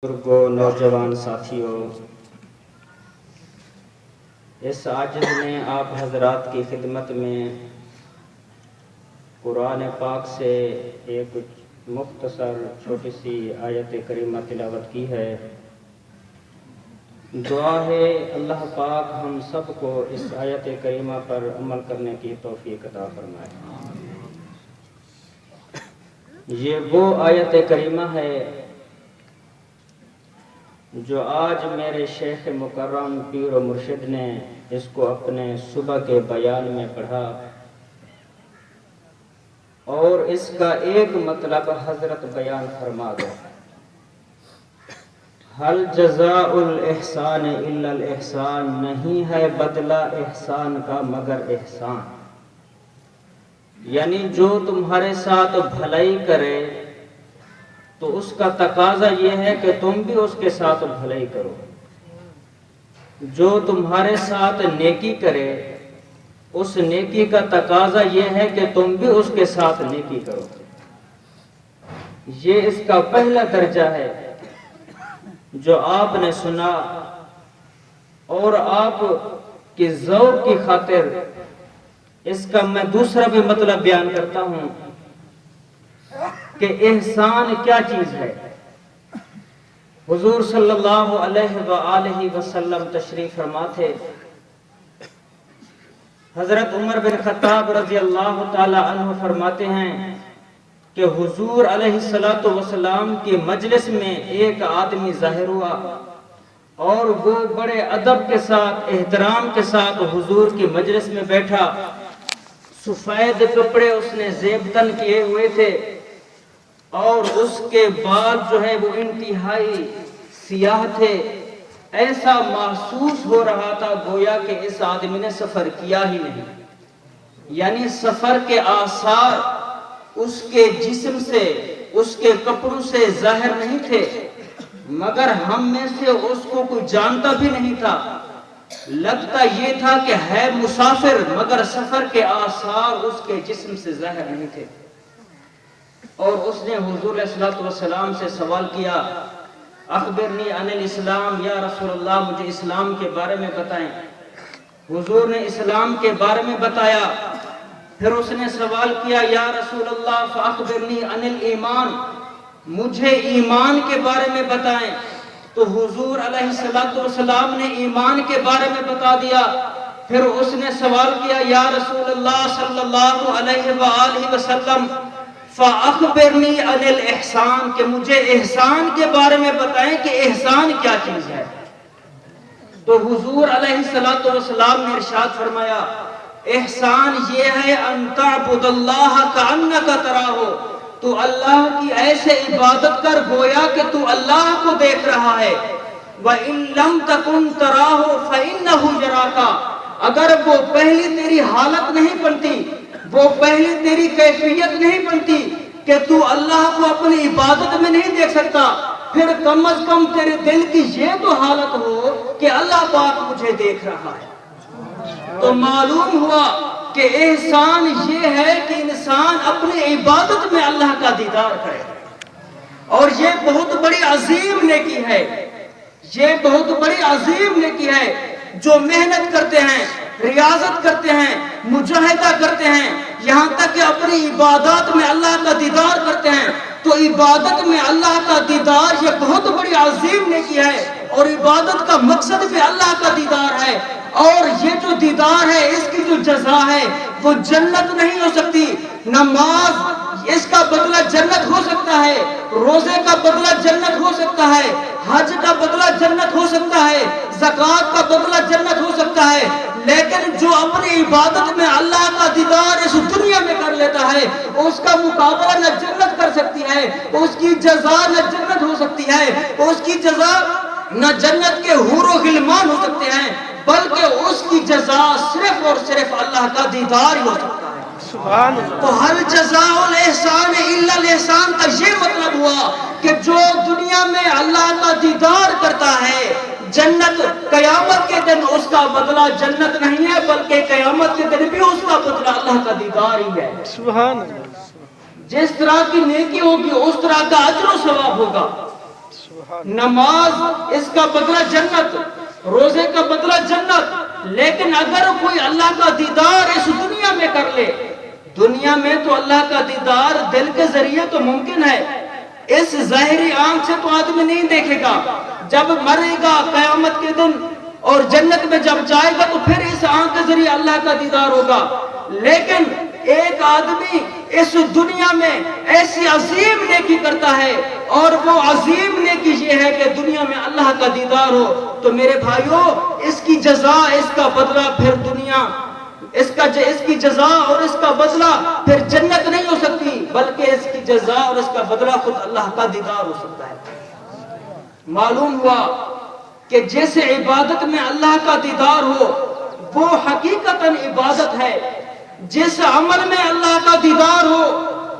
بزرگوں، نوجوان ساتھیوں، اس عاجز نے آپ حضرات کی خدمت میں قرآن پاک سے ایک مختصر چھوٹی سی آیت کریمہ تلاوت کی ہے۔ دعا ہے اللہ پاک ہم سب کو اس آیت کریمہ پر عمل کرنے کی توفیق عطا فرمائے۔ یہ وہ آیت کریمہ ہے جو آج میرے شیخ مکرم پیر و مرشد نے اس کو اپنے صبح کے بیان میں پڑھا، اور اس کا ایک مطلب حضرت بیان فرما گئے: حل جزاء الاحسان الا الاحسان، نہیں ہے بدلہ احسان کا مگر احسان۔ یعنی جو تمہارے ساتھ بھلائی کرے تو اس کا تقاضا یہ ہے کہ تم بھی اس کے ساتھ بھلائی کرو، جو تمہارے ساتھ نیکی کرے اس نیکی کا تقاضا یہ ہے کہ تم بھی اس کے ساتھ نیکی کرو۔ یہ اس کا پہلا درجہ ہے جو آپ نے سنا، اور آپ کے ذوق کی خاطر اس کا میں دوسرا بھی مطلب بیان کرتا ہوں کہ احسان کیا چیز ہے۔ حضور صلی اللہ علیہ وآلہ وسلم تشریف فرما تھے۔ حضرت عمر بن خطاب رضی اللہ تعالی عنہ فرماتے ہیں کہ حضور علیہ السلام کی مجلس میں ایک آدمی ظاہر ہوا، اور وہ بڑے ادب کے ساتھ، احترام کے ساتھ حضور کی مجلس میں بیٹھا۔ سفید کپڑے اس نے زیب تن کیے ہوئے تھے، اور اس کے بال جو ہے وہ انتہائی سیاہ تھے۔ ایسا محسوس ہو رہا تھا گویا کہ اس آدمی نے سفر کیا ہی نہیں، یعنی سفر کے آثار اس کے جسم سے، اس کے کپڑوں سے ظاہر نہیں تھے، مگر ہم میں سے اس کو کوئی جانتا بھی نہیں تھا۔ لگتا یہ تھا کہ ہے مسافر، مگر سفر کے آثار اس کے جسم سے ظاہر نہیں تھے۔ اور اس نے حضور علیہ السلام سے سوال کیا: اخبرنی عن الاسلام، یا رسول اللہ مجھے اسلام کے بارے میں بتائیں۔ حضور نے اسلام کے بارے میں بتایا۔ پھر اس نے سوال کیا: یا رسول اللہ فاخبرنی عن الایمان، مجھے ایمان کے بارے میں بتائیں۔ تو حضور علیہ السلام نے ایمان کے بارے میں بتا دیا۔ پھر اس نے سوال کیا: یا رسول اللہ صلی اللہ علیہ وآلہ وسلم فاخبرنی عن الاحسان، کہ مجھے احسان کے بارے میں بتائیں کہ احسان کیا چیز ہے۔ تو حضور علیہ السلام نے ارشاد فرمایا: احسان یہ ہے ان تعبد اللہ کأنک تراہ، تو اللہ کی ایسے عبادت کر گویا کہ تو اللہ کو دیکھ رہا ہے۔ وَإِن لَمْ تَكُنْ تَرَاهُ فَإِنَّهُ يَرَاكَ، اگر وہ پہلی تیری حالت نہیں بنتی، وہ پہلی تیری کیفیت نہیں بنتی کہ تو اللہ کو اپنی عبادت میں نہیں دیکھ سکتا، پھر کم از کم تیرے دل کی یہ تو حالت ہو کہ اللہ پاک مجھے دیکھ رہا ہے۔ تو معلوم ہوا کہ احسان یہ ہے کہ انسان اپنی عبادت میں اللہ کا دیدار کرے، اور یہ بہت بڑی عظیم نیکی ہے، یہ بہت بڑی عظیم نیکی ہے۔ جو محنت کرتے ہیں، ریاضت کرتے ہیں، مجاہدہ کرتے ہیں، یہاں تک کہ اپنی عبادات میں اللہ کا دیدار کرتے ہیں، تو عبادت میں اللہ کا دیدار یہ بہت بڑی عظیم نیکی ہے، اور عبادت کا مقصد بھی اللہ کا دیدار ہے۔ اور یہ جو دیدار ہے اس کی جو جزا ہے وہ جنت نہیں ہو سکتی۔ نماز اس کا بدلہ جنت ہو سکتا ہے، روزے کا بدلہ جنت ہو سکتا ہے، حج کا بدلہ جنت ہو سکتا ہے، زکوٰۃ کا بدلہ جنت ہو سکتا ہے، لیکن جو اپنی عبادت میں اللہ کا دیدار اس دنیا میں کر لیتا ہے اس کا مقابلہ نہ جنت کر سکتی ہے، اس کی جزا نہ جنت ہو سکتی ہے، اس کی جزا نہ جنت کے حور و غلمان ہو سکتے ہیں، بلکہ اس کی جزا صرف اور صرف اللہ کا دیدار ہی ہو سکتا ہے۔ سبحان اللہ۔ تو ہر جزاء الاحسان الا الاحسان کا یہ مطلب ہوا کہ جو دنیا میں اللہ کا دیدار کرتا ہے، جنت قیامت کے دن اس کا بدلہ جنت نہیں ہے، بلکہ قیامت کے دن بھی اس کا بدلہ اللہ کا دیدار ہی ہے۔ سبحان اللہ۔ جس طرح کی نیکی ہوگی اس طرح کا اجر و ثواب ہوگا۔ نماز اس کا بدلہ جنت، روزے کا بدلہ جنت، لیکن اگر کوئی اللہ کا دیدار اس دنیا میں کر لے، دنیا میں تو اللہ کا دیدار دل کے ذریعے تو ممکن ہے، اس ظاہری آنکھ سے تو آدمی نہیں دیکھے گا، جب مرے گا قیامت کے دن اور جنت میں جب جائے گا تو پھر اس آنکھ کے ذریعے اللہ کا دیدار ہوگا۔ لیکن ایک آدمی اس دنیا میں ایسی عظیم نیکی کرتا ہے اور وہ عظیم نیکی یہ ہے کہ دنیا میں اللہ کا دیدار ہو، تو میرے بھائیوں اس کی جزا، اس کا بدلہ پھر دنیا، اس کی جزا اور اس کا بدلہ پھر جنت نہیں ہو سکتی، بلکہ اس کی جزا اور اس کا بدلہ خود اللہ کا دیدار ہو سکتا ہے۔ معلوم ہوا کہ جیسے عبادت میں اللہ کا دیدار ہو وہ حقیقتاً عبادت ہے، جس عمل میں اللہ کا دیدار ہو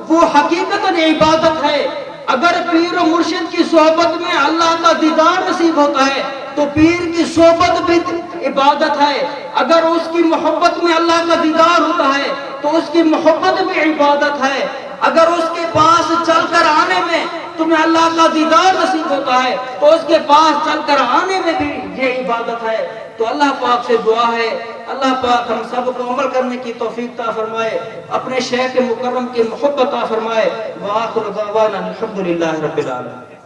وہ حقیقتاً عبادت ہے۔ اگر پیر و مرشد کی صحبت میں اللہ کا دیدار نصیب ہوتا ہے تو پیر کی صحبت بھی عبادت ہے، اگر اس کی محبت میں اللہ کا دیدار ہوتا ہے تو اس کی محبت بھی عبادت ہے، اگر اس کے پاس چل کر آنے میں تمہیں اللہ کا دیدار نصیب ہوتا ہے تو اس کے پاس چل کر آنے میں بھی یہ عبادت ہے۔ تو اللہ پاک سے دعا ہے اللہ پاک ہم سب کو عمل کرنے کی توفیق عطا فرمائے، اپنے شیخ مکرم کی محبت عطا فرمائے۔ وآخر دعوانا الحمدللہ رب العالمین۔